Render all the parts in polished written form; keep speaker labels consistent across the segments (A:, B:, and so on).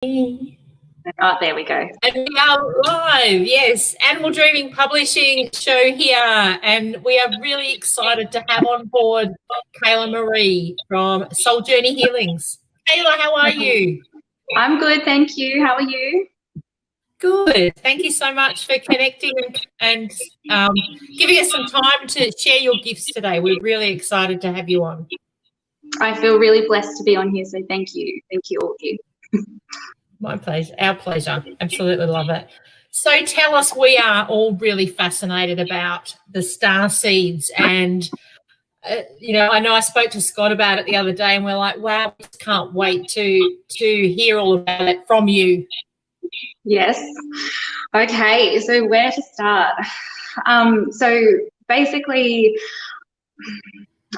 A: Oh, there we go.
B: And we are live, yes. Animal Dreaming Publishing show here, and we are really excited to have on board Kayla Marie from Soul Journey Healings. Kayla, how are you?
A: I'm good, thank you. How are you?
B: Good. Thank you so much for connecting and giving us some time to share your gifts today. We're really excited to have you on.
A: I feel really blessed to be on here, so thank you. Thank you, all of you.
B: My pleasure. Our pleasure. Absolutely love it. So tell us, we are all really fascinated about the Starseeds, and I know I spoke to Scott about it the other day, and we're like, wow, we just can't wait to hear all about it from you.
A: Yes. Okay, so where to start? So basically,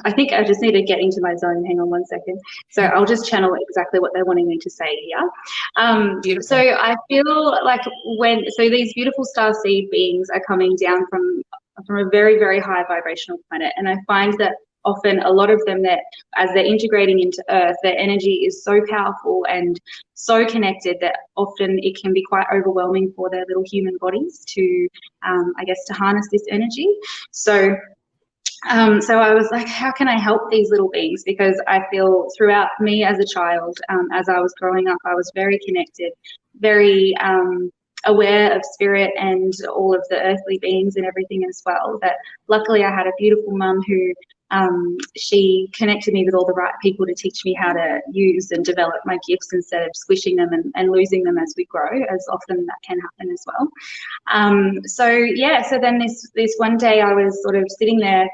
A: I think I just need to get into my zone. Hang on one second. So I'll just channel exactly what they're wanting me to say here. So I feel like these beautiful starseed beings are coming down from a very, very high vibrational planet, and I find that often a lot of them, that as they're integrating into Earth, their energy is so powerful and so connected that often it can be quite overwhelming for their little human bodies to, to harness this energy. So I was like, how can I help these little beings? Because I feel throughout me as a child, as I was growing up, I was very connected, very aware of spirit and all of the earthly beings and everything as well. That luckily I had a beautiful mum who she connected me with all the right people to teach me how to use and develop my gifts instead of squishing them and losing them as we grow, as often that can happen as well. So then this one day I was sort of sitting there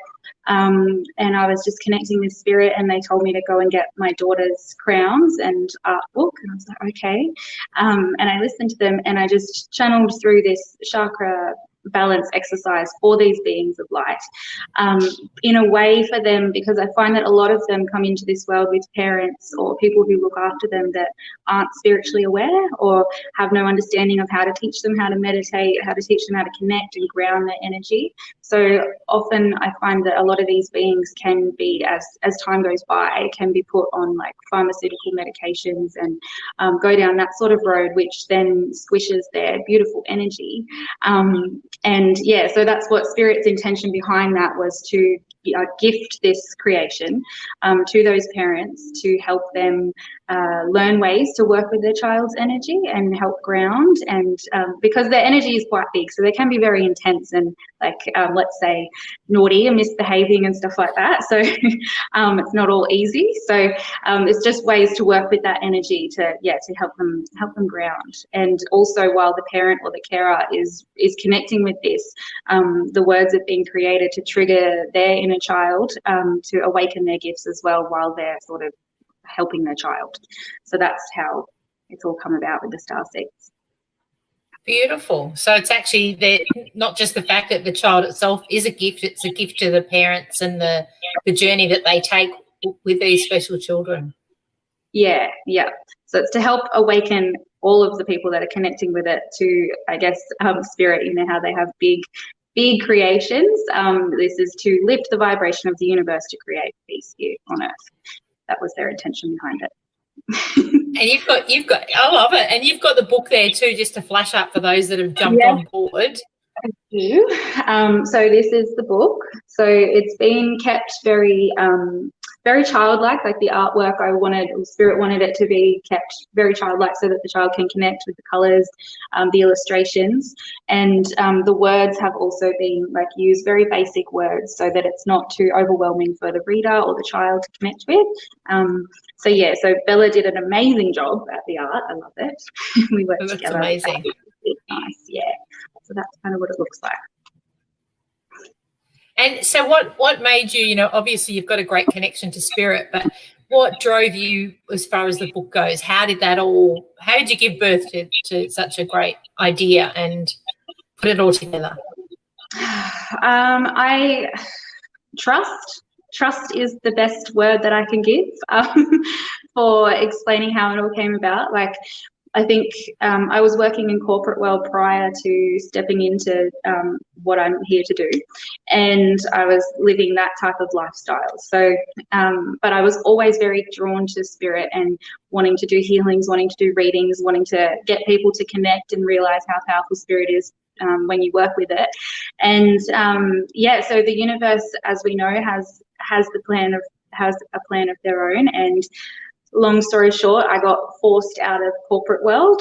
A: and I was just connecting with spirit, and they told me to go and get my daughter's crowns and art book, and I was like, okay. And I listened to them, and I just channeled through this chakra balance exercise for these beings of light, in a way for them, because I find that a lot of them come into this world with parents or people who look after them that aren't spiritually aware or have no understanding of how to teach them how to meditate, how to teach them how to connect and ground their energy. So often I find that a lot of these beings can be, as time goes by, can be put on like pharmaceutical medications and go down that sort of road, which then squishes their beautiful energy. So that's what Spirit's intention behind that was, to gift this creation to those parents to help them learn ways to work with their child's energy and help ground, and because their energy is quite big, so they can be very intense and let's say naughty and misbehaving and stuff like that, so it's not all easy. So it's just ways to work with that energy to help them ground. And also, while the parent or the carer is connecting with this, the words are being created to trigger their inner child to awaken their gifts as well while they're sort of helping their child. So that's how it's all come about with the Starseeds.
B: Beautiful. So it's actually not just the fact that the child itself is a gift, it's a gift to the parents and the journey that they take with these special children. Yeah.
A: So it's to help awaken all of the people that are connecting with it to, I guess, spirit, how they have big creations. This is to lift the vibration of the universe to create peace here on Earth. That was their intention behind it.
B: And you've got I love it. And you've got the book there too, just to flash up for those that have jumped on board.
A: Thank you. So this is the book. So it's been kept very very childlike, like the artwork Spirit wanted it to be kept very childlike so that the child can connect with the colours, the illustrations, and the words have also been used very basic words so that it's not too overwhelming for the reader or the child to connect with. So Bella did an amazing job at the art. I love it. We worked together.
B: That's amazing.
A: It's nice, yeah. So that's kind of what it looks like.
B: And so what made you, obviously you've got a great connection to spirit, but what drove you as far as the book goes? How did you give birth to such a great idea and put it all together?
A: I trust is the best word that I can give for explaining how it all came about. I think I was working in corporate world prior to stepping into what I'm here to do, and I was living that type of lifestyle. So, but I was always very drawn to spirit and wanting to do healings, wanting to do readings, wanting to get people to connect and realize how powerful spirit is when you work with it. And yeah, so the universe, as we know, has a plan of their own. And long story short, I got forced out of corporate world,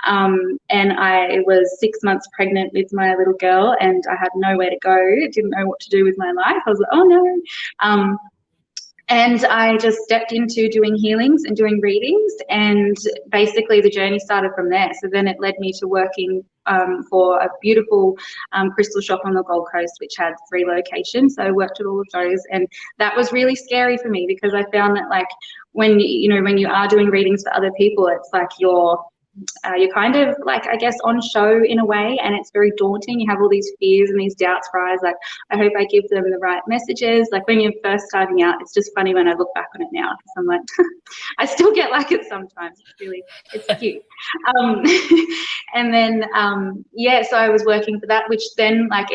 A: and I was 6 months pregnant with my little girl, and I had nowhere to go, didn't know what to do with my life. I was like, oh no. And I just stepped into doing healings and doing readings, and basically the journey started from there. So then it led me to working for a beautiful crystal shop on the Gold Coast, which had 3 locations. So I worked at all of those, and that was really scary for me, because I found that, like, when you are doing readings for other people, it's like you're kind of, like, I guess, on show in a way, and it's very daunting. You have all these fears and these doubts rise, like, I hope I give them the right messages. Like, when you're first starting out, it's just funny when I look back on it now, because I'm like, I still get like it sometimes. It's cute. And then yeah, so I was working for that, which then, like,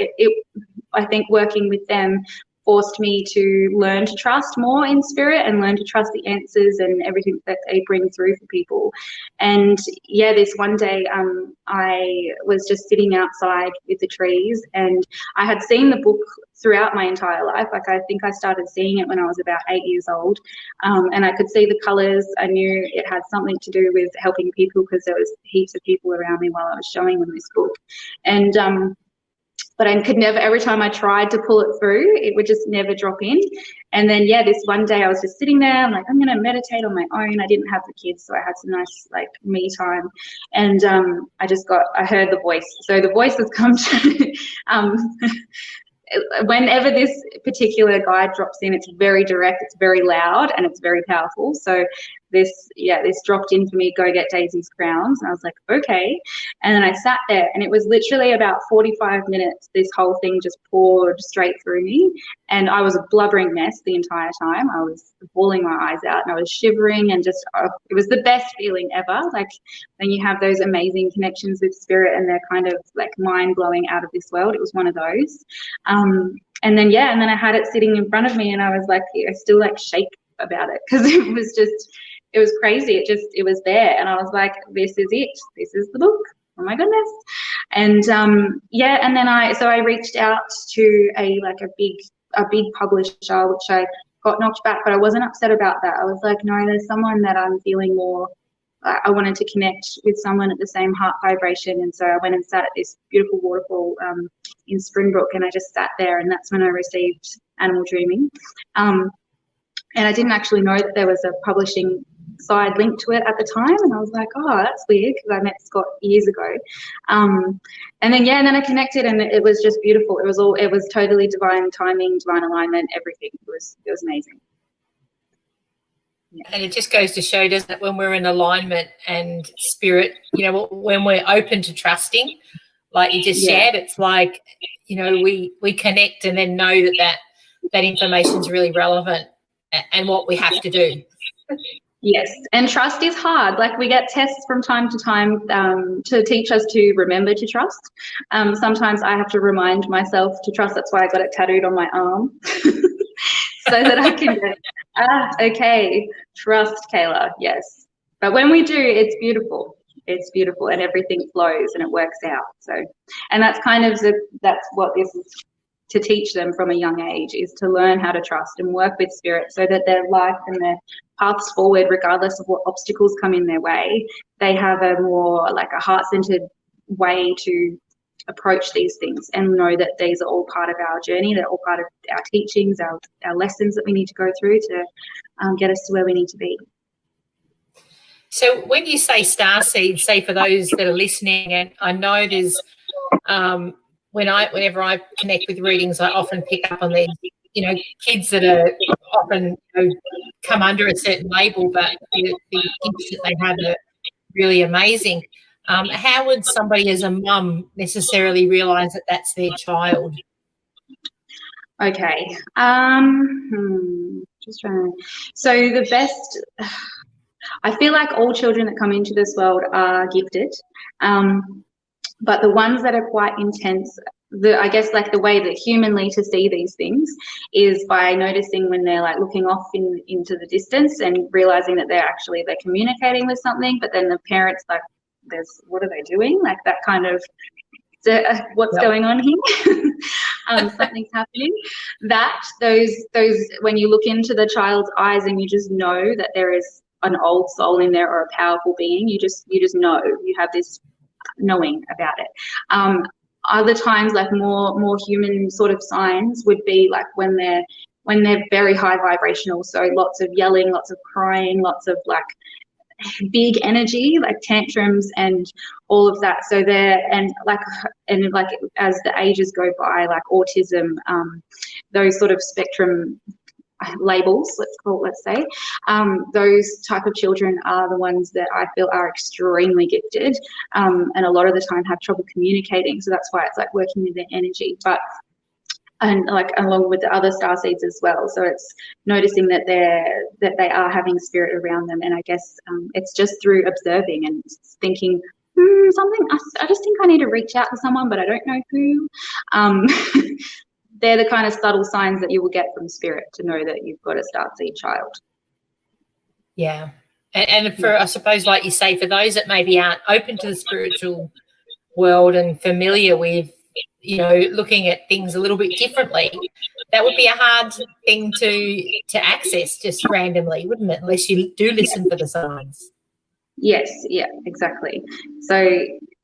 A: I think working with them forced me to learn to trust more in spirit and learn to trust the answers and everything that they bring through for people. And yeah, this one day I was just sitting outside with the trees, and I had seen the book throughout my entire life. Like, I think I started seeing it when I was about 8 years old, and I could see the colours. I knew it had something to do with helping people, because there was heaps of people around me while I was showing them this book. And but I could never, every time I tried to pull it through, it would just never drop in. And then, yeah, this one day I was just sitting there, I'm like, I'm going to meditate on my own. I didn't have the kids, so I had some nice, like, me time. And I heard the voice. So the voice has come to, whenever this particular guide drops in, it's very direct, it's very loud, and it's very powerful. So this dropped in for me, go get Daisy's crowns. And I was like, okay. And then I sat there, and it was literally about 45 minutes. This whole thing just poured straight through me, and I was a blubbering mess the entire time. I was bawling my eyes out, and I was shivering, and just, it was the best feeling ever. Like, when you have those amazing connections with spirit, and they're kind of like mind blowing, out of this world. It was one of those. And then I had it sitting in front of me, and I was like, I still, like, shake about it, because it was crazy. It was there, and I was like, this is it. This is the book. Oh my goodness. And yeah, and then I reached out to a big publisher, which I got knocked back, but I wasn't upset about that. I was like, no, there's someone that I'm feeling more. I wanted to connect with someone at the same heart vibration, and so I went and sat at this beautiful waterfall in Springbrook, and I just sat there, and that's when I received Animal Dreaming. And I didn't actually know that there was a publishing side linked to it at the time, and I was like, oh, that's weird, because I met Scott years ago. And then I connected, and it was just beautiful. It was totally divine timing, divine alignment, everything. It was amazing.
B: Yeah. And it just goes to show, doesn't it, when we're in alignment and spirit, when we're open to trusting, like you just shared, it's like, we connect and then know that information is really relevant and what we have to do.
A: Yes, and trust is hard. Like, we get tests from time to time to teach us to remember to trust. Sometimes I have to remind myself to trust. That's why I got it tattooed on my arm, so that I can go, okay, trust, Kayla, yes. But when we do, it's beautiful. It's beautiful, and everything flows and it works out. So, and that's kind of that's what this is, to teach them from a young age, is to learn how to trust and work with spirit, so that their life and their paths forward, regardless of what obstacles come in their way, they have a more, like, a heart-centered way to approach these things, and know that these are all part of our journey. They're all part of our teachings, our lessons that we need to go through to get us to where we need to be.
B: So when you say starseeds, say for those that are listening, and I know there's whenever I connect with readings, I often pick up on these, kids that are often come under a certain label, but the gifts that they have are really amazing. How would somebody as a mum necessarily realise that that's their child?
A: Okay. Just trying. So the best. I feel like all children that come into this world are gifted, but the ones that are quite intense, I guess like the way that humanly to see these things is by noticing when they're like looking off into the distance and realizing that they're communicating with something, but then the parents like, what are they doing? Like that kind of, what's going on here? Something's happening. Those when you look into the child's eyes and you just know that there is an old soul in there or a powerful being, you just know, you have this knowing about it. Other times, like more human sort of signs would be like when they're very high vibrational, so lots of yelling, lots of crying, lots of like big energy, like tantrums and all of that. So as the ages go by, like autism, those sort of spectrum labels, let's say, those type of children are the ones that I feel are extremely gifted, and a lot of the time have trouble communicating. So that's why it's like working with their energy, and like along with the other starseeds as well. So it's noticing that they are having spirit around them, and I guess it's just through observing and thinking, something. I just think I need to reach out to someone, but I don't know who. They're the kind of subtle signs that you will get from spirit to know that you've got a starseed child.
B: Yeah, and for, I suppose, like you say, for those that maybe aren't open to the spiritual world and familiar with, looking at things a little bit differently, that would be a hard thing to access just randomly, wouldn't it? Unless you do listen for the signs.
A: Yes, yeah, exactly. So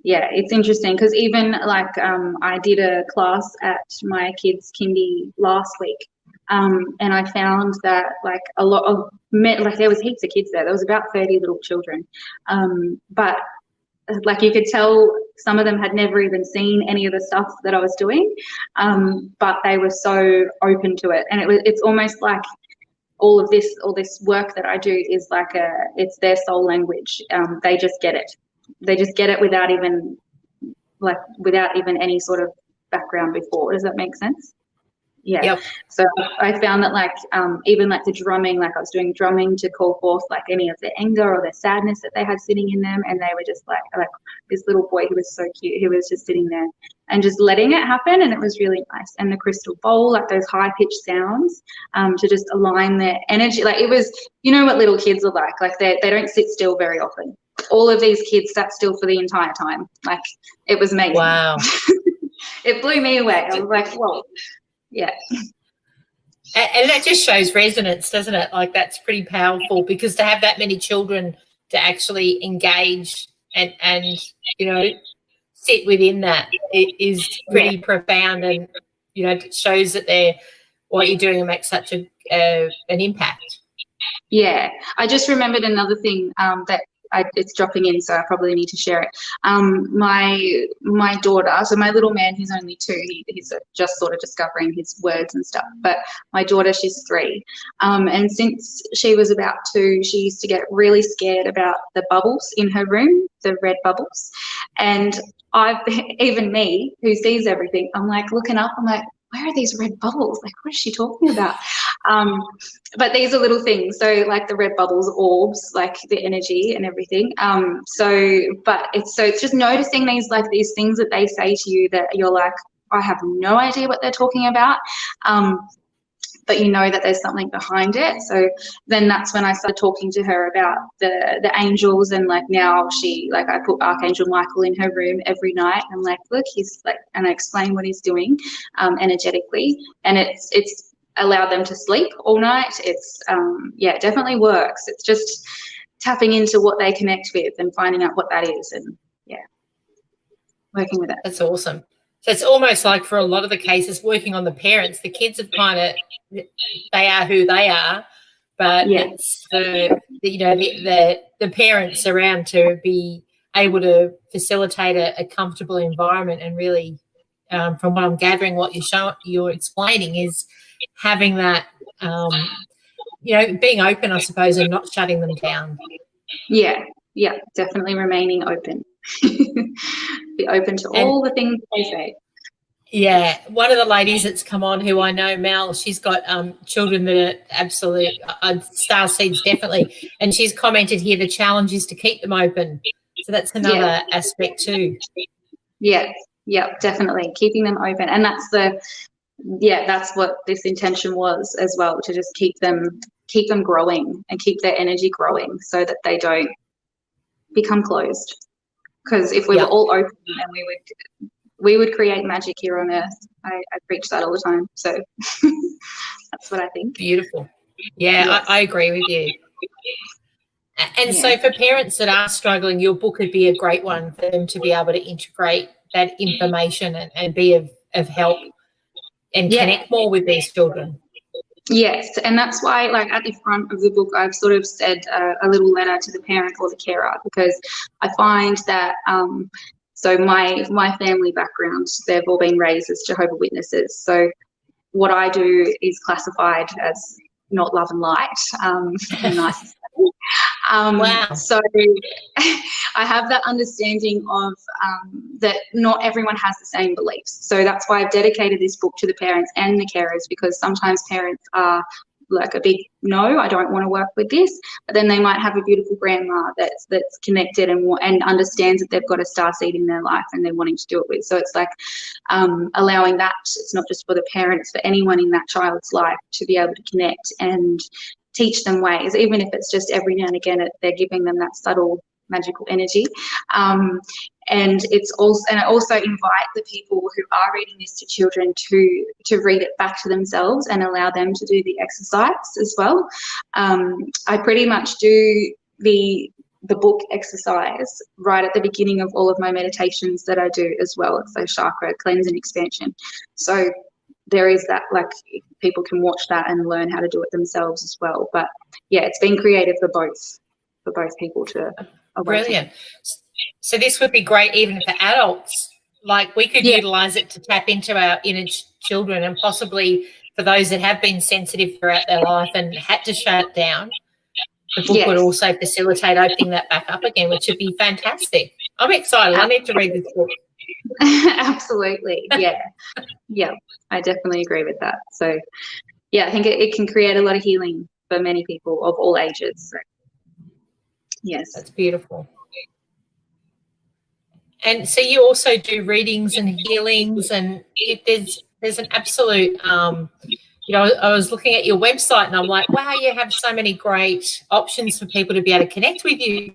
A: yeah, it's interesting because even like I did a class at my kids' kindy last week, and I found that like a lot of there was heaps of kids there. There was about 30 little children, but like you could tell some of them had never even seen any of the stuff that I was doing, but they were so open to it, and it's almost like all this work that I do is like it's their soul language. They just get it. They just get it without even any sort of background before. Does that make sense? Yeah.
B: Yep.
A: So I found that like even like the drumming, like I was doing drumming to call forth like any of the anger or the sadness that they had sitting in them, and they were just like this little boy, he was so cute, he was just sitting there and just letting it happen, and it was really nice. And the crystal bowl, like those high pitched sounds, to just align their energy. Like it was, you know what little kids are like they don't sit still very often. All of these kids sat still for the entire time. Like it was amazing.
B: Wow.
A: It blew me away. I was like, whoa. Yeah.
B: And that just shows resonance, doesn't it? Like that's pretty powerful, because to have that many children to actually engage and sit within that is pretty profound, and it shows that what you're doing makes such an impact. Yeah.
A: I just remembered another thing that it's dropping in, so I probably need to share it. My daughter, so my little man, he's only 2, he's just sort of discovering his words and stuff, but my daughter, she's 3, and since she was about 2, she used to get really scared about the bubbles in her room, the red bubbles, and even me, who sees everything, I'm like looking up, I'm like, where are these red bubbles? Like, what is she talking about? But these are little things. So like the red bubbles, orbs, like the energy and everything. But it's just noticing these things that they say to you that you're like, I have no idea what they're talking about. But you know that there's something behind it. So then that's when I started talking to her about the angels, and like now I put Archangel Michael in her room every night. I'm like, look, he's like, and I explain what he's doing energetically, and it's allowed them to sleep all night. It's it definitely works. It's just tapping into what they connect with and finding out what that is, and working with it.
B: That's awesome. So it's almost like, for a lot of the cases, working on the parents. The kids have they are who they are, but it's the parents around to be able to facilitate a comfortable environment, and really, from what I'm gathering, what you're explaining is having that, being open, I suppose, and not shutting them down.
A: Yeah, definitely remaining open. Be open to all the things they say.
B: Yeah, one of the ladies that's come on who I know, Mel, she's got children that are absolute star seeds, definitely. And she's commented here the challenge is to keep them open. So that's another aspect too.
A: Yeah, definitely. Keeping them open. And that's that's what this intention was as well, to just keep them growing and keep their energy growing so that they don't become closed. Because if we were all open, then we would create magic here on earth. I preach that all the time. So that's what I think.
B: Beautiful. Yeah, yes. I agree with you. And so for parents that are struggling, your book would be a great one for them to be able to integrate that information and be of help and connect more with these children.
A: Yes, and that's why, like, at the front of the book, I've sort of said a little letter to the parent or the carer, because I find that so my family background, they've all been raised as Jehovah's Witnesses. So what I do is classified as not love and light, the nicest way.
B: Wow.
A: So I have that understanding of that not everyone has the same beliefs. So that's why I've dedicated this book to the parents and the carers, because sometimes parents are like a big no, I don't want to work with this, but then they might have a beautiful grandma that's connected and understands that they've got a star seed in their life and they're wanting to do it with. So it's like allowing that, it's not just for the parents, for anyone in that child's life to be able to connect and teach them ways, even if it's just every now and again they're giving them that subtle magical energy. And I also invite the people who are reading this to children to read it back to themselves and allow them to do the exercise as well. I pretty much do the book exercise right at the beginning of all of my meditations that I do as well. It's a chakra cleanse and expansion. So there is that, like, people can watch that and learn how to do it themselves as well. But yeah, it's been created for both people to awaken.
B: Brilliant. So this would be great even for adults. Like, we could utilize it to tap into our inner children, and possibly for those that have been sensitive throughout their life and had to shut it down, the book would also facilitate opening that back up again, which would be fantastic. I'm excited. I need to read this book.
A: Absolutely. Yeah, I definitely agree with that. So yeah, I think it can create a lot of healing for many people of all ages. So, yes.
B: That's beautiful. And so you also do readings and healings, and there's an absolute I was looking at your website and I'm like, wow, you have so many great options for people to be able to connect with you.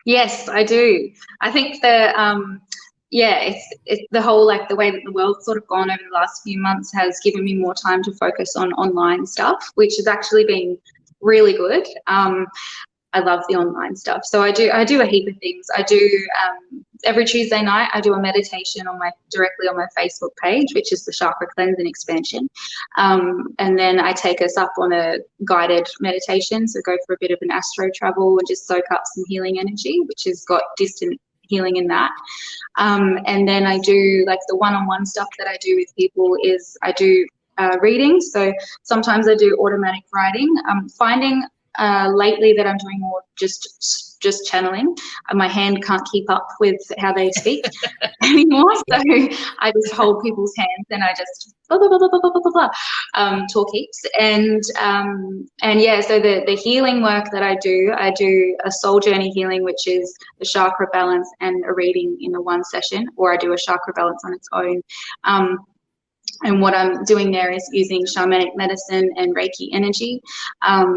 A: Yes, I do. I think it's the whole, like, the way that the world's sort of gone over the last few months has given me more time to focus on online stuff, which has actually been really good. I love the online stuff. So I do a heap of things. I do every Tuesday night I do a meditation directly on my Facebook page, which is the Chakra Cleanse and Expansion. And then I take us up on a guided meditation, so go for a bit of an astro travel and just soak up some healing energy, which has got distant healing in that. And then I do, like, the one-on-one stuff that I do with people is I do readings. So sometimes I do automatic writing. I'm finding lately that I'm doing more just channeling. My hand can't keep up with how they speak anymore, so I just hold people's hands and I just blah, blah, blah, blah, blah, blah, blah, blah, talk heaps. And yeah, so the healing work that I do a soul journey healing, which is the chakra balance and a reading in the one session, or I do a chakra balance on its own. And what I'm doing there is using shamanic medicine and reiki energy,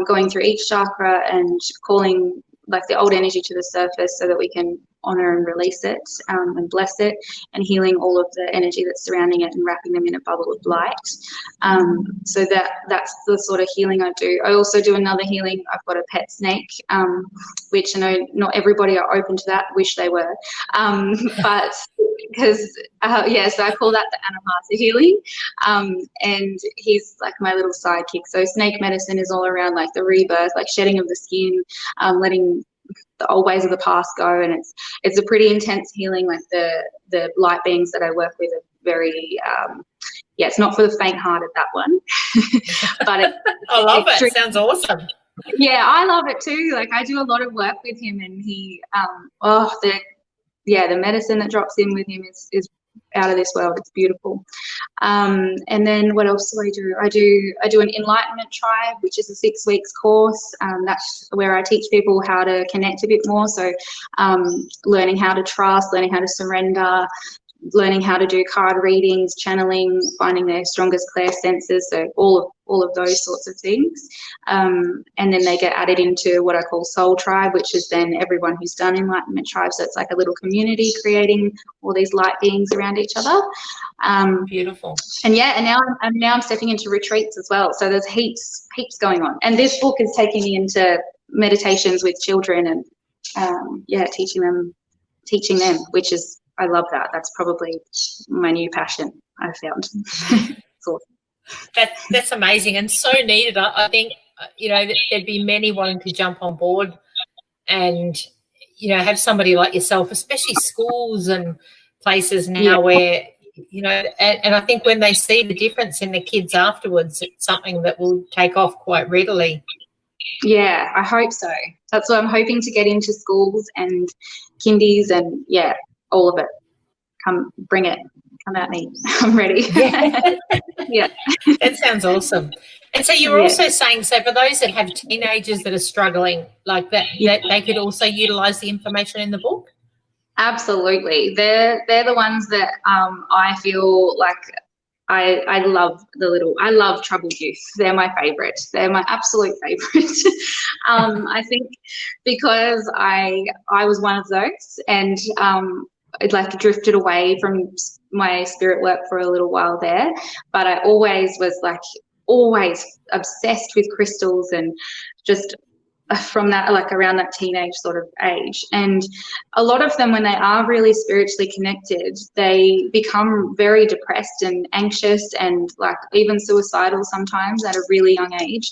A: going through each chakra and calling, like, the old energy to the surface so that we can honor and release it, and bless it, and healing all of the energy that's surrounding it and wrapping them in a bubble of light. So that's the sort of healing I do. I also do another healing. I've got a pet snake, which I know not everybody are open to that, wish they were, but because so I call that the Anahata healing, and he's like my little sidekick. So snake medicine is all around, like, the rebirth, like shedding of the skin, letting the old ways of the past go, and it's a pretty intense healing. Like, the light beings that I work with are very it's not for the faint-hearted, that one. But
B: I love it. It sounds awesome.
A: Yeah, I love it too. Like, I do a lot of work with him, and he the medicine that drops in with him is out of this world. It's beautiful. And then what else do? I do an enlightenment tribe, which is a 6 weeks course. That's where I teach people how to connect a bit more. So learning how to trust, learning how to surrender, learning how to do card readings, channeling, finding their strongest clair senses, so all of those sorts of things. And then they get added into what I call Soul Tribe, which is then everyone who's done Enlightenment Tribe. So it's like a little community creating all these light beings around each other.
B: Beautiful.
A: And yeah, and now I'm stepping into retreats as well. So there's heaps going on. And this book is taking me into meditations with children and teaching them, which is, I love that. That's probably my new passion, I've found. It's awesome.
B: That's amazing and so needed. I think, there'd be many wanting to jump on board and, have somebody like yourself, especially schools and places now where, and I think when they see the difference in the kids afterwards, it's something that will take off quite readily.
A: Yeah, I hope so. That's what I'm hoping to get into schools and kindies and, all of it. Come at me. I'm ready. Yeah.
B: That sounds awesome. And so you're also saying, so for those that have teenagers that are struggling like that, that they could also utilize the information in the book?
A: Absolutely. They're the ones that I feel like I love troubled youth. They're my favorite. They're my absolute favorite. I think because I was one of those, and it like drifted away from my spirit work for a little while there, but I always was always obsessed with crystals, and just from that, like around that teenage sort of age. And a lot of them, when they are really spiritually connected, they become very depressed and anxious and like even suicidal sometimes at a really young age.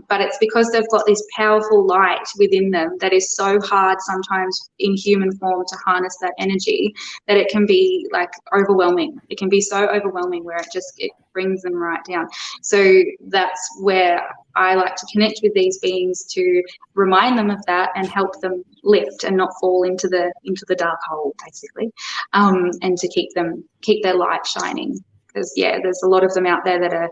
A: But it's because they've got this powerful light within them that is so hard sometimes in human form to harness that energy, that it can be like overwhelming. It can be so overwhelming where it brings them right down. So that's where I like to connect with these beings to remind them of that and help them lift and not fall into the dark hole, basically, and to keep their light shining. Because there's a lot of them out there that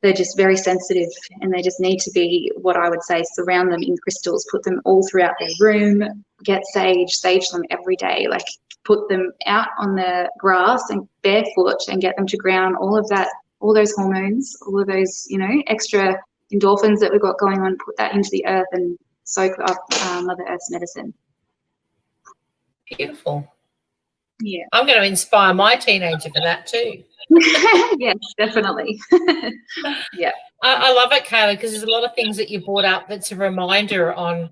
A: they're just very sensitive, and they just need to be, what I would say, surround them in crystals, put them all throughout their room, get sage them every day, like put them out on the grass and barefoot and get them to ground all of that, all those hormones, all of those, extra endorphins that we've got going on, put that into the earth and soak up Mother Earth's medicine.
B: Beautiful.
A: Yeah.
B: I'm going to inspire my teenager for that too.
A: Yes, definitely. Yeah.
B: I love it, Kayla, because there's a lot of things that you brought up that's a reminder on,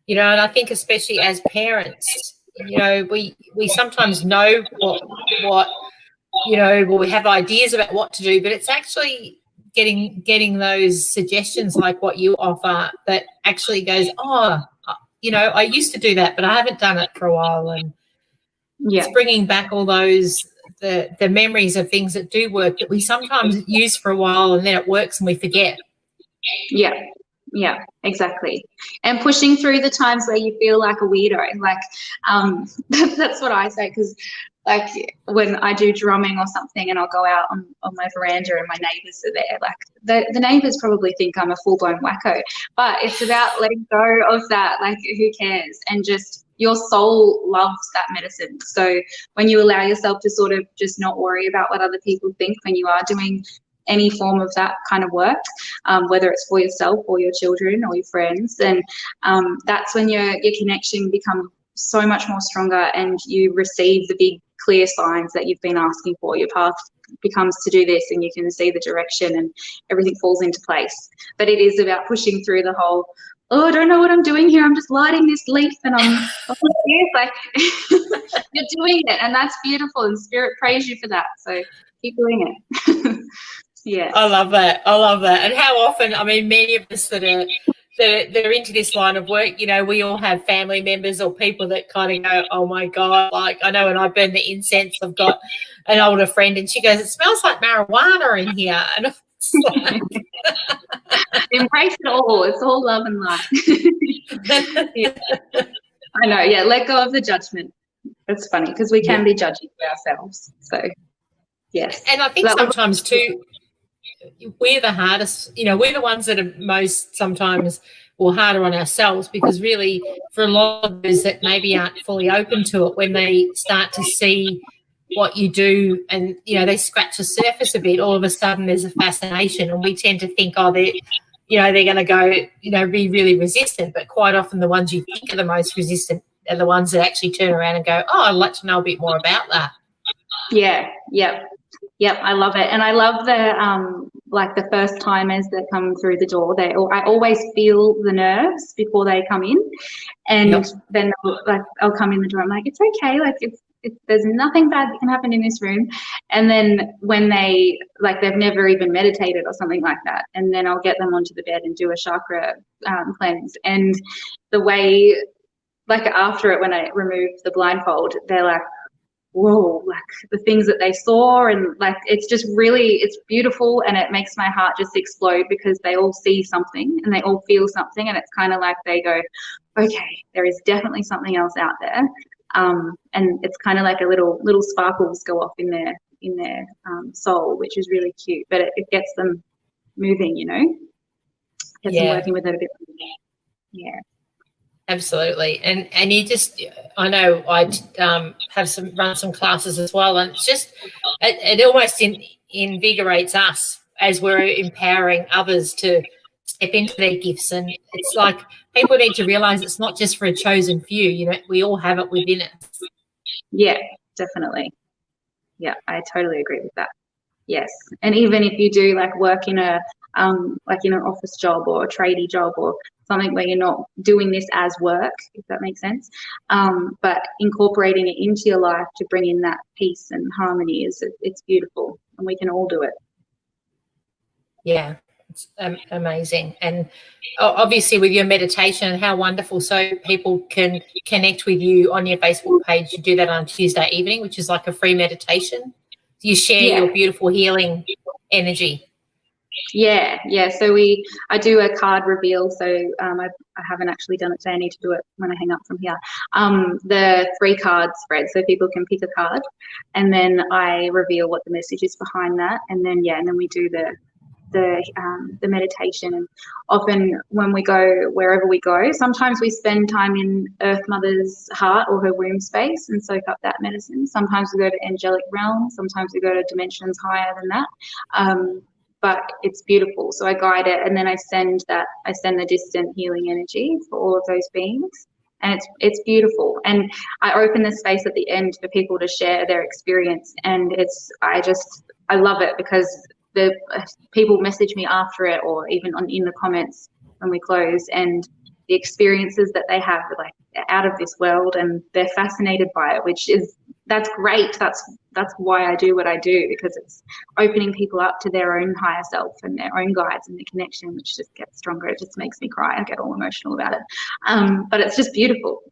B: and I think especially as parents, we sometimes know what we have ideas about what to do, but it's actually getting those suggestions like what you offer that actually goes, I used to do that, but I haven't done it for a while. And it's bringing back all those, the memories of things that do work that we sometimes use for a while and then it works and we forget.
A: Yeah, exactly. And pushing through the times where you feel like a weirdo, like that's what I say, because like when I do drumming or something and I'll go out on my veranda and my neighbours are there, like the neighbours probably think I'm a full-blown wacko, but it's about letting go of that, like who cares, and just your soul loves that medicine. So when you allow yourself to sort of just not worry about what other people think when you are doing any form of that kind of work, whether it's for yourself or your children or your friends, then that's when your connection becomes so much more stronger, and you receive the big clear signs that you've been asking for. Your path becomes to do this, and you can see the direction and everything falls into place. But it is about pushing through the whole, I don't know what I'm doing here, I'm just lighting this leaf and I'm here. Like you're doing it, and that's beautiful, and spirit praise you for that, so keep doing it. Yeah,
B: I love that. And how often, many of us that are into this line of work, we all have family members or people that kind of go, oh my God, like I know when I burn the incense, I've got an older friend and she goes, it smells like marijuana in here. And it's like
A: embrace it all. It's all love and light. Yeah. I know. Yeah. Let go of the judgment. It's funny because we can be judging of ourselves. So, yes.
B: And I think sometimes too, we're the hardest, we're the ones that are most sometimes or harder on ourselves, because really for a lot of those that maybe aren't fully open to it, when they start to see what you do and, they scratch the surface a bit, all of a sudden there's a fascination, and we tend to think, they're going to go, be really resistant. But quite often the ones you think are the most resistant are the ones that actually turn around and go, oh, I'd like to know a bit more about that.
A: Yeah, yep, I love it. And I love the first timers that come through the door. I always feel the nerves before they come in, and then I'll come in the door. I'm like, it's okay, there's nothing bad that can happen in this room. And then when they've never even meditated or something like that, and then I'll get them onto the bed and do a chakra cleanse. And the way, after it, when I remove the blindfold, they're like, whoa, the things that they saw, and it's just really, it's beautiful, and it makes my heart just explode, because they all see something and they all feel something, and it's kind of like they go, okay, there is definitely something else out there. And it's kind of like a little sparkles go off in their soul, which is really cute, but it gets them moving, gets them working with it a bit more. Yeah.
B: Absolutely. And you just, I know I run some classes as well, and it's just, it almost invigorates us as we're empowering others to step into their gifts. And it's like people need to realize it's not just for a chosen few, we all have it within us.
A: Yeah, definitely. Yeah, I totally agree with that. Yes. And even if you do work in a in an office job or a tradie job or something where you're not doing this as work, if that makes sense, but incorporating it into your life to bring in that peace and harmony it's beautiful, and we can all do it.
B: Yeah, it's amazing. And obviously with your meditation, how wonderful. So people can connect with you on your Facebook page. You do that on Tuesday evening, which is like a free meditation. You share your beautiful healing energy.
A: Yeah. So I do a card reveal. So I haven't actually done it today. I need to do it when I hang up from here. The 3 card spread, so people can pick a card, and then I reveal what the message is behind that, and then we do the meditation. And often when we go wherever we go, sometimes we spend time in Earth Mother's heart or her womb space and soak up that medicine. Sometimes we go to angelic realms. Sometimes we go to dimensions higher than that. But it's beautiful. So I guide it, and then I send the distant healing energy for all of those beings, and it's beautiful. And I open the space at the end for people to share their experience, and I love it, because the people message me after it, or even in the comments when we close, and the experiences that they have are out of this world, and they're fascinated by it, that's great. That's why I do what I do, because it's opening people up to their own higher self and their own guides and the connection, which just gets stronger. It just makes me cry. I get all emotional about it. But it's just beautiful.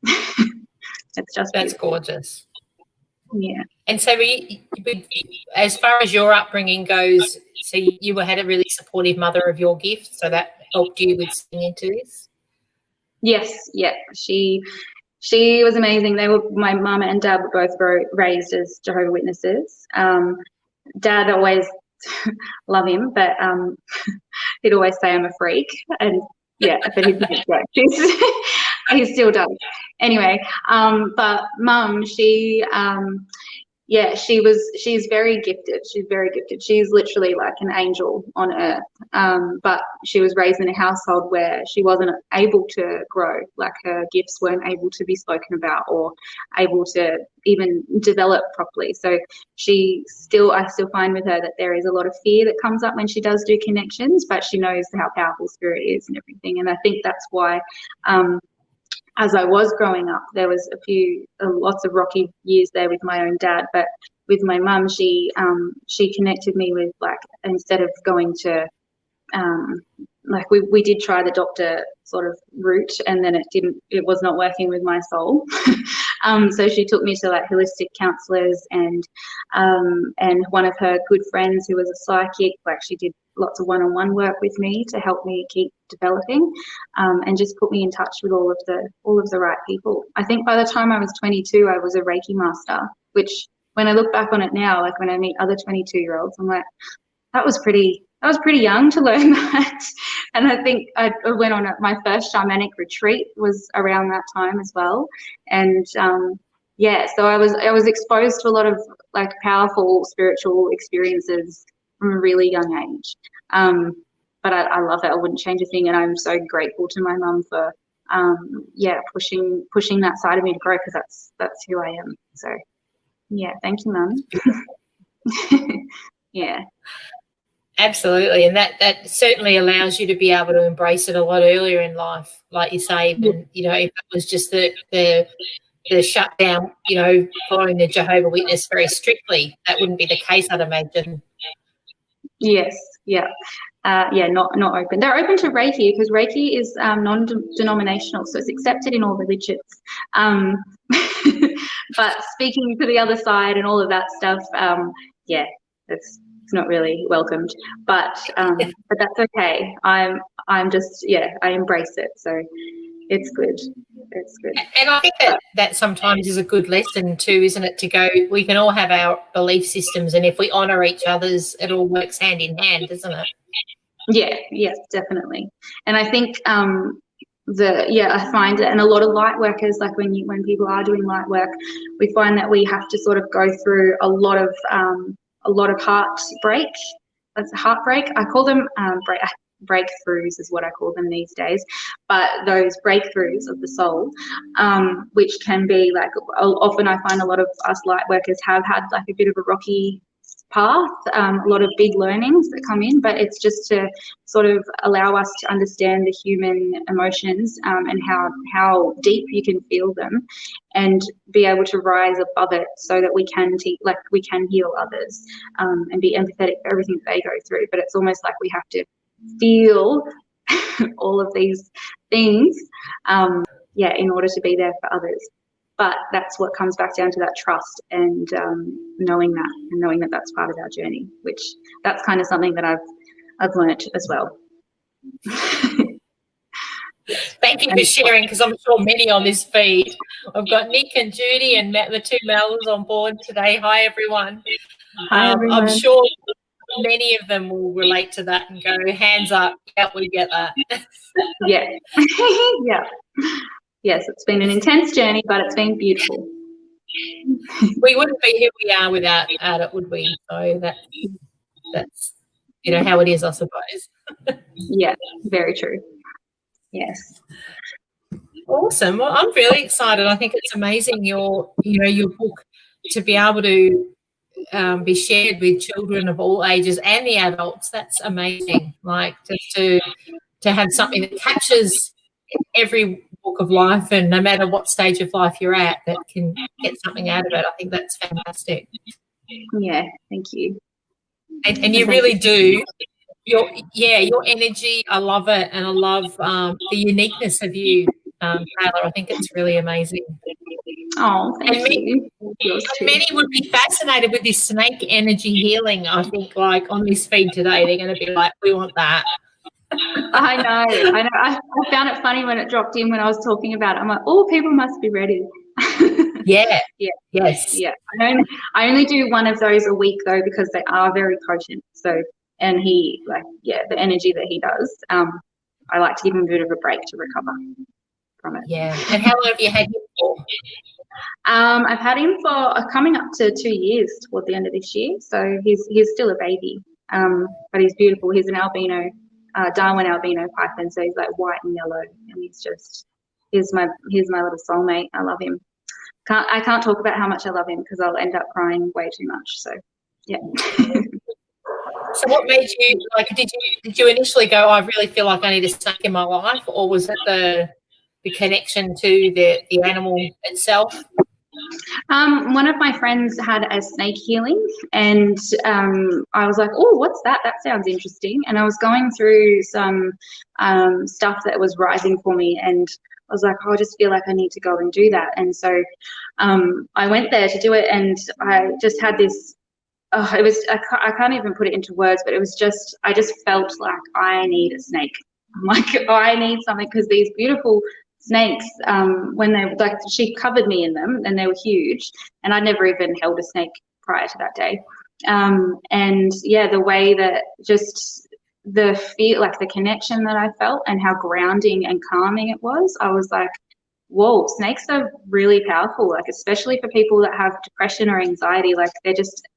A: That's beautiful.
B: Gorgeous.
A: Yeah.
B: And so as far as your upbringing goes, so you had a really supportive mother of your gift, so that helped you with stepping into this?
A: Yes, yeah. She was amazing. My mum and dad were both raised as Jehovah's Witnesses. Dad always love him, but he'd always say I'm a freak, and but he still does. Anyway, but Mum, she's very gifted. She's very gifted. She's literally like an angel on earth. But she was raised in a household where she wasn't able to grow. Her gifts weren't able to be spoken about or able to even develop properly. So I still find with her that there is a lot of fear that comes up when she does do connections, but she knows how powerful spirit is and everything. And I think that's why, as I was growing up, there was lots of rocky years there with my own dad, but with my mum, she connected me with instead of going to we did try the doctor sort of route, and then it was not working with my soul. So she took me to holistic counselors, and one of her good friends who was a psychic, she did lots of one-on-one work with me to help me keep developing, and just put me in touch with all of the right people. I think by the time I was 22, I was a Reiki master, which when I look back on it now, like when I meet other 22-year-olds, I'm like, that was pretty young to learn that. And I think I went on my first shamanic retreat was around that time as well. And yeah, so I was exposed to a lot of like powerful spiritual experiences from a really young age. But I love it. I wouldn't change a thing, and I'm so grateful to my mum for yeah, pushing that side of me to grow, because that's who I am. So yeah, thank you, Mum. Yeah.
B: Absolutely, and that certainly allows you to be able to embrace it a lot earlier in life, like you say. Even, you know, if it was just the shutdown, you know, following the Jehovah Witness very strictly, that wouldn't be the case, I'd imagine.
A: Yes. Yeah. Yeah, not open. They're open to Reiki, because Reiki is non-denominational, so it's accepted in all religions. But speaking to the other side and all of that stuff, yeah, it's not really welcomed. But that's okay. I'm just, yeah, I embrace it. So it's good. It's good.
B: And I think that sometimes is a good lesson too, isn't it? To go, we can all have our belief systems, and if we honour each other's, it all works hand in hand, doesn't it?
A: Yeah, definitely. And I think I find it, and a lot of light workers, like when people are doing light work, we find that we have to sort of go through a lot of heartbreak. That's a heartbreak. I call them breakthroughs is what I call them these days. But those breakthroughs of the soul, which can be like, often I find a lot of us light workers have had like a bit of a rocky path, a lot of big learnings that come in, but it's just to sort of allow us to understand the human emotions, and how deep you can feel them, and be able to rise above it, so that we can heal others, and be empathetic for everything that they go through. But it's almost like we have to feel all of these things, in order to be there for others. But that's what comes back down to that trust, and knowing that that's part of our journey, which that's kind of something that I've learnt as well.
B: Thank you for sharing, because I'm sure many on this feed. I've got Nick and Judy and Matt, the two Mels on board today. Hi, everyone.
A: Hi, everyone.
B: I'm sure many of them will relate to that and go, hands up, yeah, we get that.
A: Yeah. Yeah. Yes, it's been an intense journey, but it's been beautiful.
B: We wouldn't be here we are without it, would we? So that's you know how it is, I suppose.
A: Yeah, very true. Yes.
B: Awesome. Well, I'm really excited. I think it's amazing your book to be able to be shared with children of all ages and the adults. That's amazing. Like, just to have something that captures every walk of life, and no matter what stage of life you're at, that can get something out of it. I think that's fantastic.
A: Yeah, thank you.
B: And you really do. Your energy, I love it, and I love the uniqueness of you, Kayla. I think it's really amazing.
A: Oh, thank you.
B: Many would be fascinated with this snake energy healing. I think, like on this feed today, they're going to be like, we want that.
A: I know. I found it funny when it dropped in when I was talking about it. I'm like, oh, people must be ready.
B: Yeah.
A: Yeah.
B: Yes.
A: Yeah. I only do one of those a week though, because they are very potent. So, and he, like, yeah, the energy that he does, I like to give him a bit of a break to recover from it.
B: Yeah. And how long have you had him for?
A: I've had him for coming up to 2 years toward the end of this year. So he's still a baby, but he's beautiful. He's an albino, Darwin albino python. So he's like white and yellow, and he's my little soulmate. I love him. I can't talk about how much I love him, because I'll end up crying way too much. So yeah.
B: So what made you, like, did you initially go, I really feel like I need a snake in my life, or was it the connection to the animal itself?
A: One of my friends had a snake healing, and I was like, oh, what's that? That sounds interesting. And I was going through some stuff that was rising for me, and I was like, oh, I just feel like I need to go and do that. And so I went there to do it, and I just had this oh, it was, I can't even put it into words, but it was just, I just felt like I need a snake. I'm like, I need something, because these beautiful snakes, when they, like, she covered me in them and they were huge, and I'd never even held a snake prior to that day. And yeah, the way that just the feel, like the connection that I felt and how grounding and calming it was, I was like, whoa, snakes are really powerful, like especially for people that have depression or anxiety. Like they're just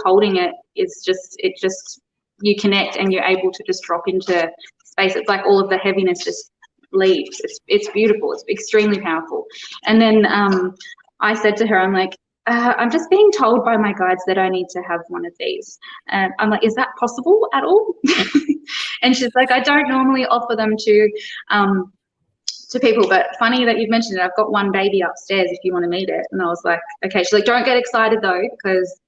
A: holding it is just, it just, you connect and you're able to just drop into space. It's like all of the heaviness just leaves. It's beautiful. It's extremely powerful. And then I said to her, I'm like, I'm just being told by my guides that I need to have one of these. I'm like, is that possible at all? And she's like, I don't normally offer them to people, but funny that you've mentioned it. I've got one baby upstairs if you want to meet it. And I was like, okay. She's like, don't get excited though, because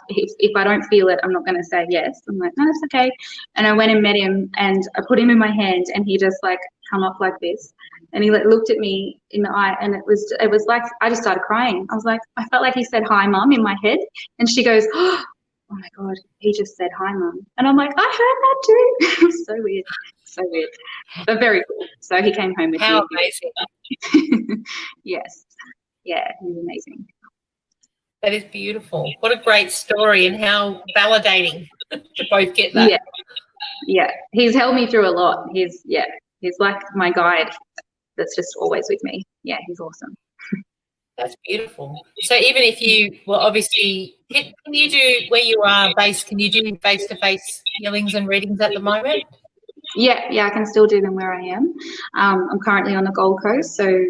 A: if I don't feel it, I'm not going to say yes. I'm like, no, that's okay. And I went and met him, and I put him in my hand, and he just like come up like this, and he like looked at me in the eye, and it was like I just started crying. I was like, I felt like he said hi, mum, in my head, and she goes, oh my god, he just said hi, mum, and I'm like, I heard that too. It was so weird, so weird, but very cool. So he came home with me.
B: How amazing!
A: Yes, yeah, he was amazing.
B: That is beautiful. What a great story, and how validating to both get that.
A: Yeah. He's held me through a lot. He's like my guide that's just always with me. Yeah, he's awesome.
B: That's beautiful. So even if you, well, obviously, can you do, where you are based, can you do face-to-face healings and readings at the moment?
A: Yeah, I can still do them where I am. I'm currently on the Gold Coast, so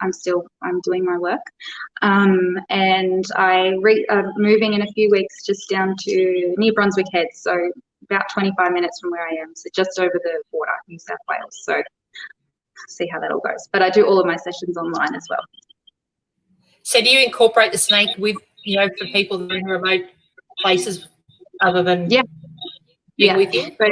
A: I'm doing my work. And I'm moving in a few weeks just down to near Brunswick Head, so about 25 minutes from where I am, so just over the border, New South Wales. So see how that all goes. But I do all of my sessions online as well.
B: So do you incorporate the snake with, for people that are in remote places other than being with you?
A: So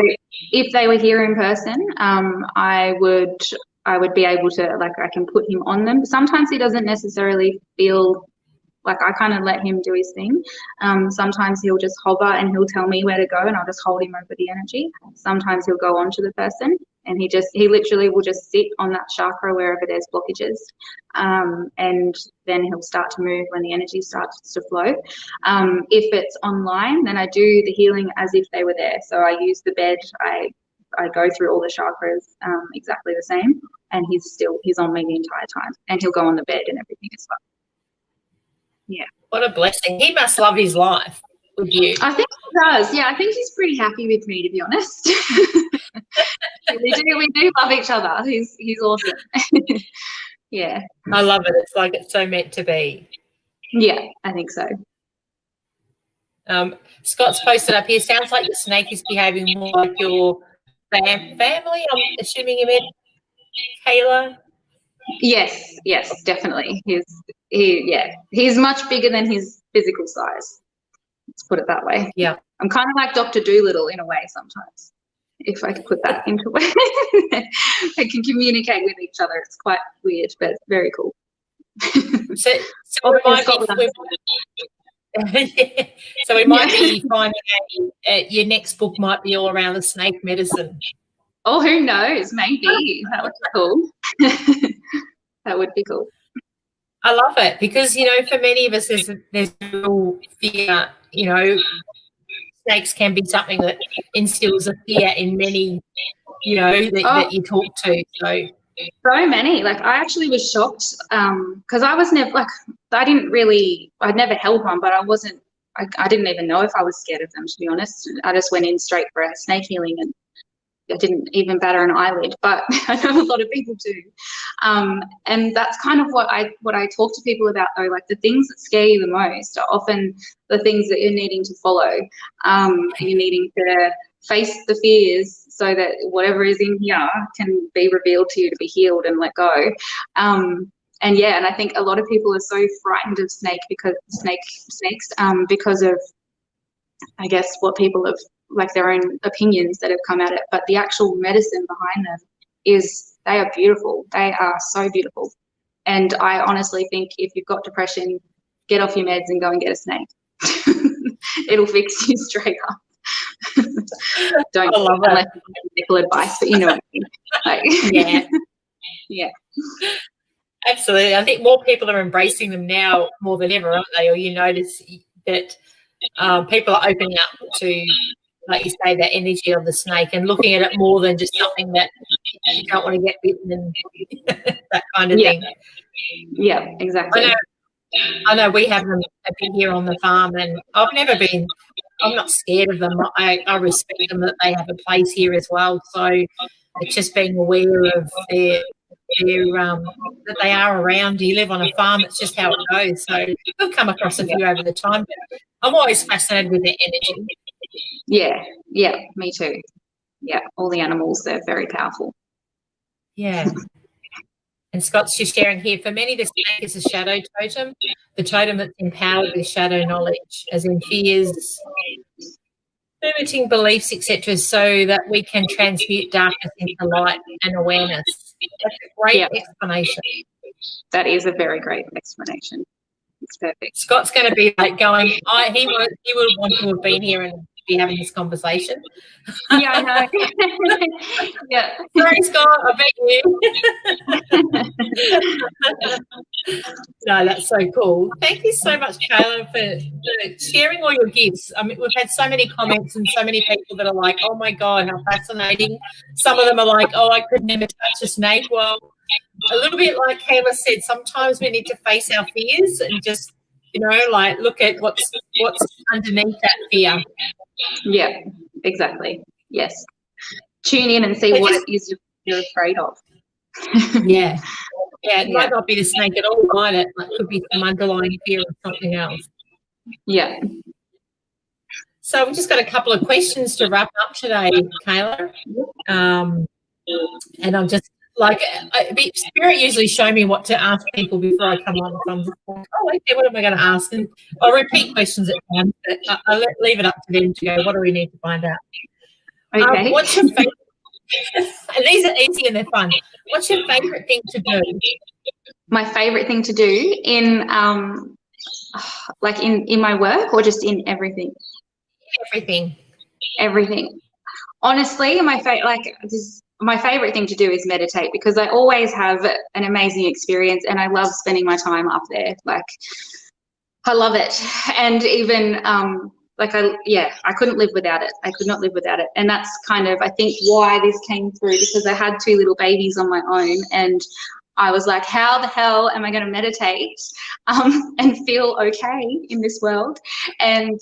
A: if they were here in person, I would be able to, like, I can put him on them. Sometimes he doesn't necessarily feel like, I kind of let him do his thing. Sometimes he'll just hover and he'll tell me where to go, and I'll just hold him over the energy. Sometimes he'll go on to the person, and he literally will just sit on that chakra wherever there's blockages, and then he'll start to move when the energy starts to flow. If it's online, then I do the healing as if they were there. So I use the bed, I go through all the chakras exactly the same, and he's on me the entire time, and he'll go on the bed and everything as well. Yeah.
B: What a blessing. He must love his life with you.
A: I think he does. Yeah, I think he's pretty happy with me, to be honest. we do love each other. He's awesome. Yeah.
B: I love it. It's like it's so meant to be.
A: Yeah, I think so.
B: Scott's posted up here. Sounds like your snake is behaving more like your family. I'm assuming you meant Kayla.
A: Yes, definitely. He's much bigger than his physical size. Let's put it that way.
B: Yeah.
A: I'm kind of like Dr. Dolittle in a way sometimes, if I could put that into way. They can communicate with each other. It's quite weird, but it's very cool.
B: So we might be finding out your next book might be all around the snake medicine.
A: Oh, who knows? Maybe. That would be cool. That would be cool.
B: I love it because, for many of us, there's real fear. Snakes can be something that instills a fear in many, that you talk to.
A: So many. Like, I actually was shocked because I was never, like, I'd never held one, but I didn't even know if I was scared of them, to be honest. I just went in straight for a snake healing, and I didn't even batter an eyelid, but I know a lot of people do. And that's kind of what I talk to people about, though. Like, the things that scare you the most are often the things that you're needing to follow. You're needing to face the fears so that whatever is in here can be revealed to you to be healed and let go. And I think a lot of people are so frightened of snakes because of, I guess, what people have, like, their own opinions that have come at it, but the actual medicine behind them they are beautiful. They are so beautiful. And I honestly think if you've got depression, get off your meds and go and get a snake. It'll fix you straight up. Don't
B: I love
A: unless you have medical advice, but you know what I mean. Like,
B: Yeah.
A: Yeah.
B: Absolutely. I think more people are embracing them now more than ever, aren't they? Or you notice that people are opening up to, like you say, that energy of the snake and looking at it more than just something that you don't want to get bitten and that kind of thing.
A: Yeah, exactly.
B: I know we have them a bit here on the farm, and I'm not scared of them. I respect them that they have a place here as well. So it's just being aware of their that they are around. You live on a farm, it's just how it goes. So we've come across a few over the time, but I'm always fascinated with their energy.
A: Yeah, me too. Yeah, all the animals, they're very powerful.
B: Yeah. And Scott's just sharing here, for many, the snake is a shadow totem, the totem that's empowered with shadow knowledge, as in fears, limiting beliefs, etc., so that we can transmute darkness into light and awareness. That's a great explanation.
A: That is a very great explanation. It's perfect.
B: Scott's going to be like going, he would want to have been here and be having this conversation.
A: Yeah, I know. Yeah.
B: Sorry, Scott, I bet you. No, that's so cool. Thank you so much, Kayla, for sharing all your gifts. I mean, we've had so many comments and so many people that are like, oh, my God, how fascinating. Some of them are like, oh, I could never touch a snake. Well, a little bit like Kayla said, sometimes we need to face our fears and just, like look at what's underneath that fear.
A: Yeah, exactly. Yes. Tune in and see what it is you're afraid of.
B: Yeah. Yeah, it might not be the snake at all, might it? It could be some underlying fear of something else.
A: Yeah.
B: So we've just got a couple of questions to wrap up today, Kayla. And I'm just like, Spirit usually show me what to ask people before I come on. So I'm just like, oh, okay, what am I going to ask? And I'll repeat questions at times, but I'll leave it up to them to go, what do we need to find out?
A: Okay.
B: What's your favorite? And these are easy and they're fun. What's your favorite thing to do?
A: My favorite thing to do in in my work, or just in everything? Everything. Honestly, my favorite thing to do is meditate, because I always have an amazing experience and I love spending my time up there. Like, I love it. And even I couldn't live without it. I could not live without it. And that's kind of, I think, why this came through, because I had 2 little babies on my own, and I was like, how the hell am I going to meditate and feel okay in this world? And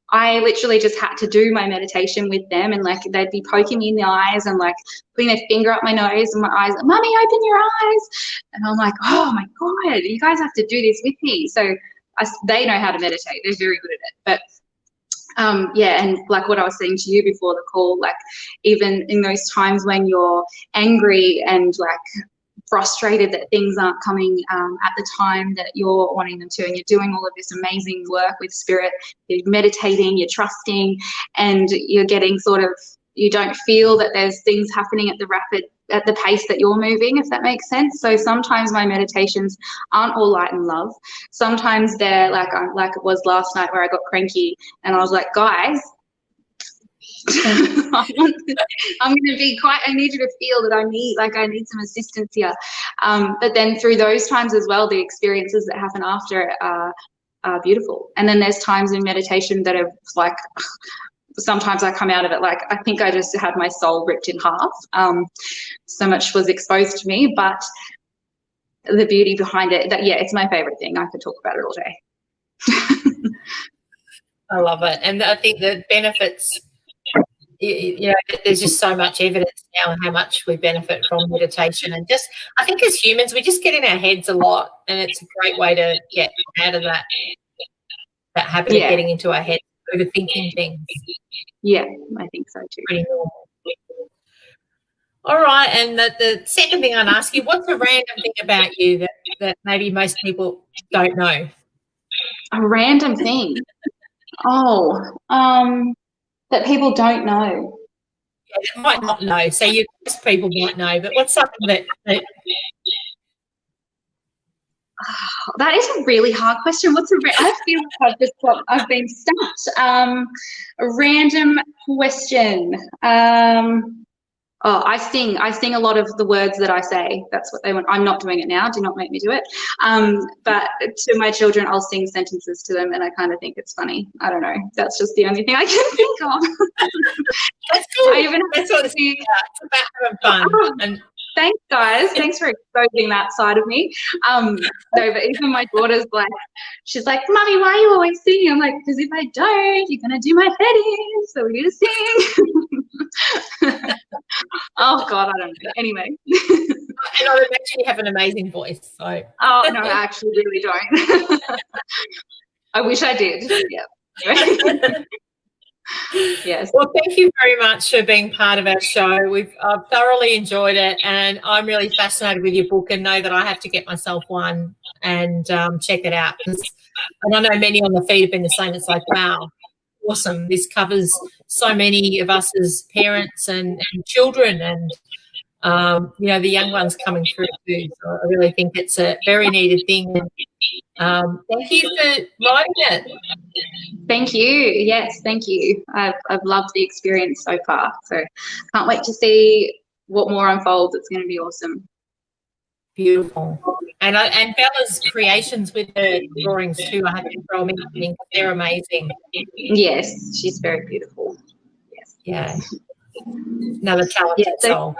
A: I literally just had to do my meditation with them, and like they'd be poking me in the eyes and like putting their finger up my nose and my eyes, like, Mummy, open your eyes. And I'm like, oh my God, you guys have to do this with me. So they know how to meditate. They're very good at it. But and like what I was saying to you before the call, like even in those times when you're angry and like frustrated that things aren't coming at the time that you're wanting them to, and you're doing all of this amazing work with spirit, you're meditating, you're trusting, and you're getting you don't feel that there's things happening at the pace that you're moving, if that makes sense. So sometimes my meditations aren't all light and love. Sometimes they're like it was last night, where I got cranky and I was like, guys, I need you to feel that I need some assistance here. But then through those times as well, the experiences that happen after are beautiful. And then there's times in meditation that are like, sometimes I come out of it like, I think I just had my soul ripped in half. So much was exposed to me, but the beauty behind it, it's my favorite thing. I could talk about it all day.
B: I love it. And I think the benefits, there's just so much evidence now on how much we benefit from meditation. And just, I think as humans, we just get in our heads a lot, and it's a great way to get out of that habit of getting into our heads, overthinking things.
A: Yeah, I think so too.
B: Pretty normal. All right, and the second thing I'd ask you, what's a random thing about you that maybe most people don't know?
A: A random thing? That people don't know.
B: Yeah, they might not know. So most people might know, but what's something that
A: That is a really hard question. I feel like I've been stumped. A random question. Oh, I sing a lot of the words that I say. That's what they want. I'm not doing it now. Do not make me do it. But to my children, I'll sing sentences to them, and I kind of think it's funny. I don't know. That's just the only thing I can think of.
B: That's cool.
A: That's what it's
B: about having fun. And
A: thanks, guys. Thanks for exposing that side of me. No, but even my daughter's like, she's like, Mummy, why are you always singing? I'm like, because if I don't, you're going to do my head in, so we're going to sing. Oh, God, I don't know. Anyway.
B: And I would imagine you have an amazing voice. So.
A: Oh, no, I actually really don't. I wish I did. Yeah. Yes.
B: Well, thank you very much for being part of our show. I've thoroughly enjoyed it, and I'm really fascinated with your book and know that I have to get myself one and check it out. And I know many on the feed have been the same. It's like, wow, awesome. This covers so many of us as parents and children and, the young ones coming through too. So I really think it's a very needed thing. Thank you for writing it.
A: Thank you. Yes, thank you. I've loved the experience so far. So can't wait to see what more unfolds. It's going to be awesome.
B: Beautiful. And Bella's creations with her drawings too, I have to throw them in. I think they're amazing.
A: Yes, she's very beautiful. Yes.
B: Yeah. Another talented soul.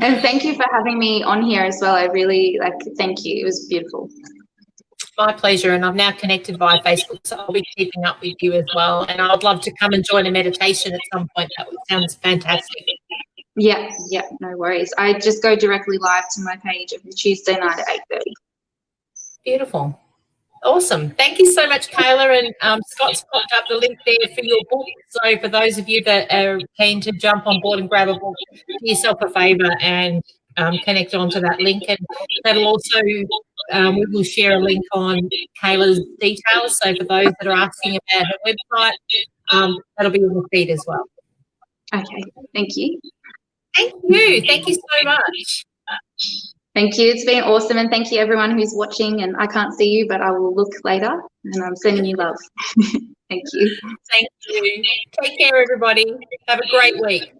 A: And thank you for having me on here as well. I really thank you. It was beautiful.
B: My pleasure, and I've now connected via Facebook, so I'll be keeping up with you as well. And I'd love to come and join a meditation at some point. That sounds fantastic.
A: Yeah, no worries. I just go directly live to my page every Tuesday night at 8:30.
B: Beautiful. Awesome. Thank you so much, Kayla. And Scott's popped up the link there for your book. So for those of you that are keen to jump on board and grab a book, do yourself a favour and connect onto that link. And that'll also, we will share a link on Kayla's details. So for those that are asking about her website, that'll be in the feed as well.
A: Okay. Thank you.
B: Thank you. Thank you so much.
A: Thank you. It's been awesome, and thank you everyone who's watching. And I can't see you, but I will look later, and I'm sending you love. Thank you.
B: Thank you. Take care, everybody. Have a great week.